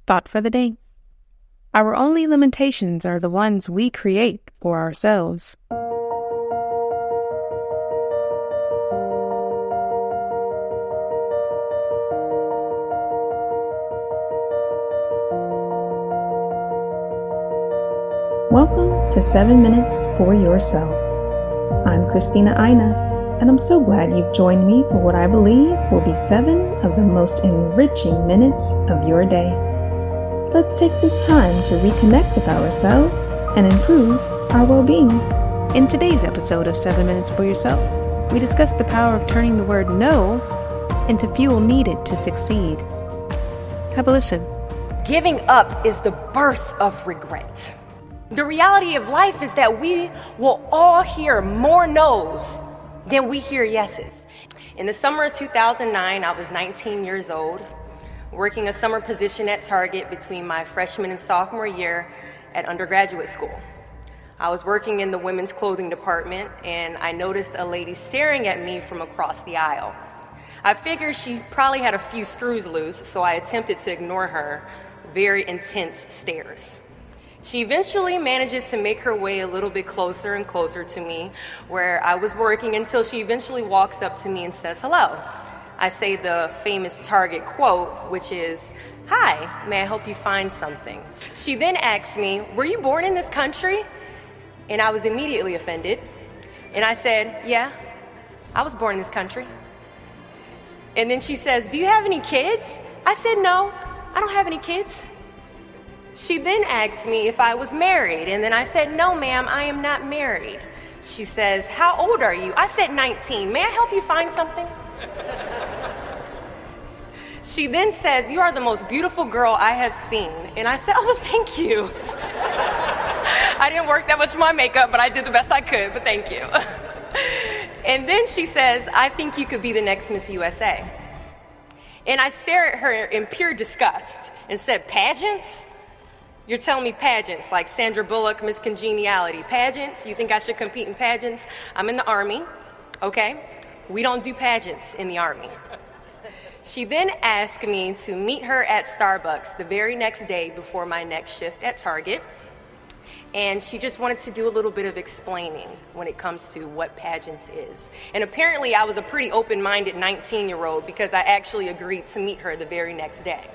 Thought for the day. Our only limitations are the ones we create for ourselves. Welcome to 7 Minutes for Yourself. I'm Christina Aina, and I'm so glad you've joined me for what I believe will be 7 of the most enriching minutes of your day. Let's take this time to reconnect with ourselves and improve our well-being. In today's episode of 7 Minutes for Yourself, we discuss the power of turning the word no into fuel needed to succeed. Have a listen. Giving up is the birth of regret. The reality of life is that we will all hear more no's than we hear yeses. In the summer of 2009, I was 19 years old, working a summer position at Target between my freshman and sophomore year at undergraduate school. I was working in the women's clothing department, and I noticed a lady staring at me from across the aisle. I figured she probably had a few screws loose, so I attempted to ignore her very intense stares. She eventually manages to make her way a little bit closer and closer to me where I was working until she eventually walks up to me and says hello. I say the famous Target quote, which is, "Hi, may I help you find something?" She then asks me, "Were you born in this country?" And I was immediately offended. And I said, "Yeah, I was born in this country." And then she says, "Do you have any kids?" I said, "No, I don't have any kids." She then asked me if I was married, and then I said, "No, ma'am, I am not married." She says, "How old are you?" I said, 19. "May I help you find something?" She then says, "You are the most beautiful girl I have seen." And I said, "Oh, thank you." I didn't work that much on my makeup, but I did the best I could, but thank you. And then she says, "I think you could be the next Miss USA." And I stare at her in pure disgust and said, "Pageants? You're telling me pageants, like Sandra Bullock, Miss Congeniality. Pageants? You think I should compete in pageants? I'm in the Army, okay? We don't do pageants in the Army." She then asked me to meet her at Starbucks the very next day before my next shift at Target. And she just wanted to do a little bit of explaining when it comes to what pageants is. And apparently I was a pretty open-minded 19-year-old because I actually agreed to meet her the very next day.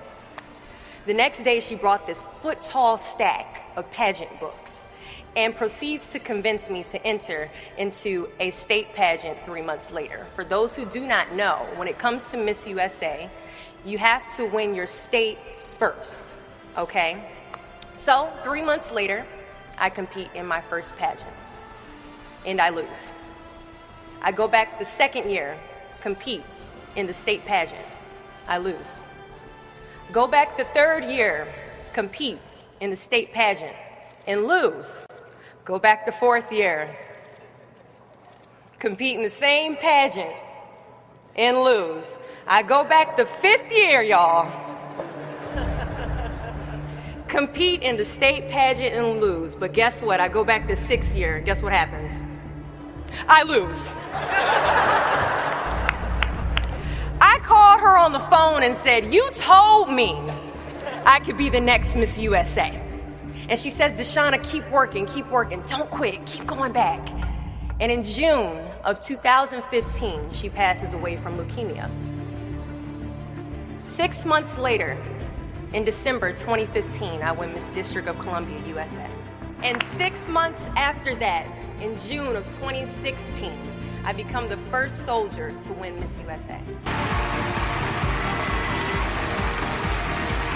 The next day, she brought this foot-tall stack of pageant books and proceeds to convince me to enter into a state pageant 3 months later. For those who do not know, when it comes to Miss USA, you have to win your state first, okay? So 3 months later, I compete in my first pageant, and I lose. I go back the second year, compete in the state pageant. I lose. Go back the third year, compete in the state pageant, and lose. Go back the fourth year, compete in the same pageant, and lose. I go back the fifth year, y'all, compete in the state pageant and lose. But guess what? I go back the sixth year. Guess what happens? I lose. I called her on the phone and said, "You told me I could be the next Miss USA." And she says, "Deshauna, keep working, don't quit, keep going back." And in June of 2015, she passes away from leukemia. 6 months later, in December 2015, I win Miss District of Columbia, USA. And 6 months after that, in June of 2016, I become the first soldier to win Miss USA.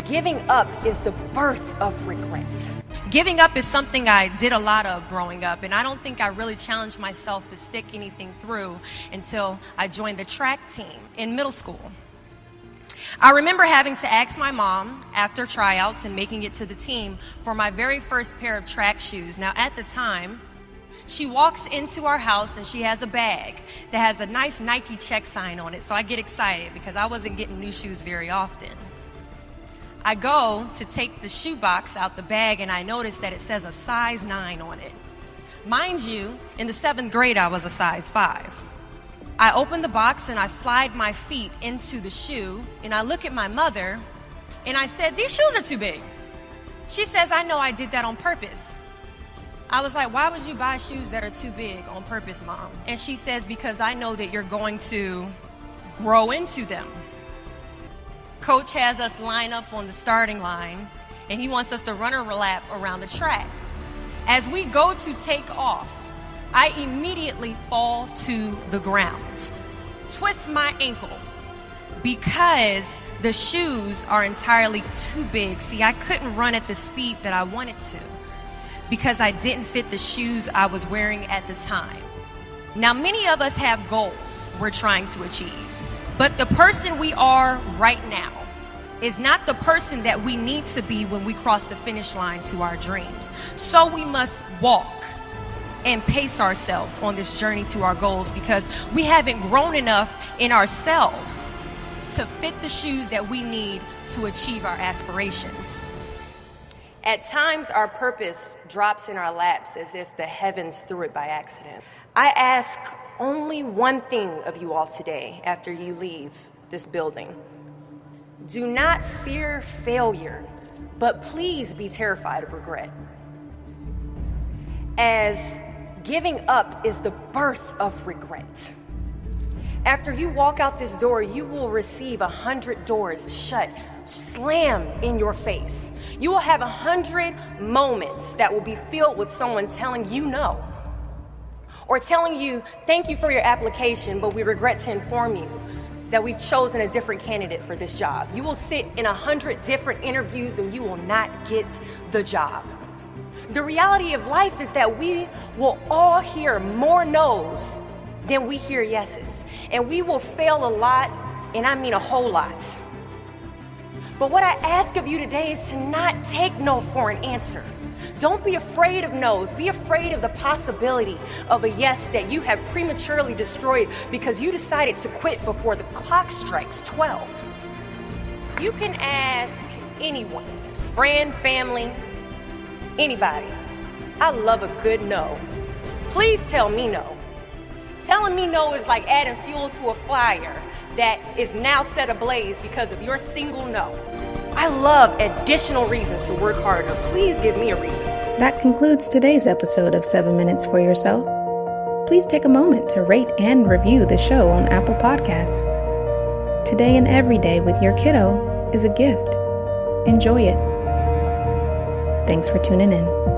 Giving up is the birth of regret. Giving up is something I did a lot of growing up, and I don't think I really challenged myself to stick anything through until I joined the track team in middle school. I remember having to ask my mom after tryouts and making it to the team for my very first pair of track shoes. Now, at the time, she walks into our house and she has a bag that has a nice Nike check sign on it. So I get excited because I wasn't getting new shoes very often. I go to take the shoe box out the bag and I notice that it says a size 9 on it. Mind you, in the 7th grade, I was a size 5. I open the box and I slide my feet into the shoe and I look at my mother And I said, these shoes are too big. She says, I know I did that on purpose. I was like, why would you buy shoes that are too big on purpose, Mom? And she says, because I know that you're going to grow into them. Coach has us line up on the starting line, and he wants us to run a lap around the track. As we go to take off, I immediately fall to the ground, twist my ankle, because the shoes are entirely too big. See, I couldn't run at the speed that I wanted to because I didn't fit the shoes I was wearing at the time. Now, many of us have goals we're trying to achieve, but the person we are right now is not the person that we need to be when we cross the finish line to our dreams. So we must walk and pace ourselves on this journey to our goals because we haven't grown enough in ourselves to fit the shoes that we need to achieve our aspirations. At times, our purpose drops in our laps as if the heavens threw it by accident. I ask only one thing of you all today after you leave this building. Do not fear failure, but please be terrified of regret. As giving up is the birth of regret. After you walk out this door, you will receive 100 doors shut, slammed in your face. You will have 100 moments that will be filled with someone telling you no, or telling you, thank you for your application, but we regret to inform you that we've chosen a different candidate for this job. You will sit in 100 different interviews and you will not get the job. The reality of life is that we will all hear more no's than we hear yeses. And we will fail a lot, and I mean a whole lot. But what I ask of you today is to not take no for an answer. Don't be afraid of no's. Be afraid of the possibility of a yes that you have prematurely destroyed because you decided to quit before the clock strikes 12. You can ask anyone, friend, family, anybody. I love a good no. Please tell me no. Telling me no is like adding fuel to a fire that is now set ablaze because of your single no. I love additional reasons to work harder. Please give me a reason. That concludes today's episode of 7 Minutes for Yourself. Please take a moment to rate and review the show on Apple Podcasts. Today and every day with your kiddo is a gift. Enjoy it. Thanks for tuning in.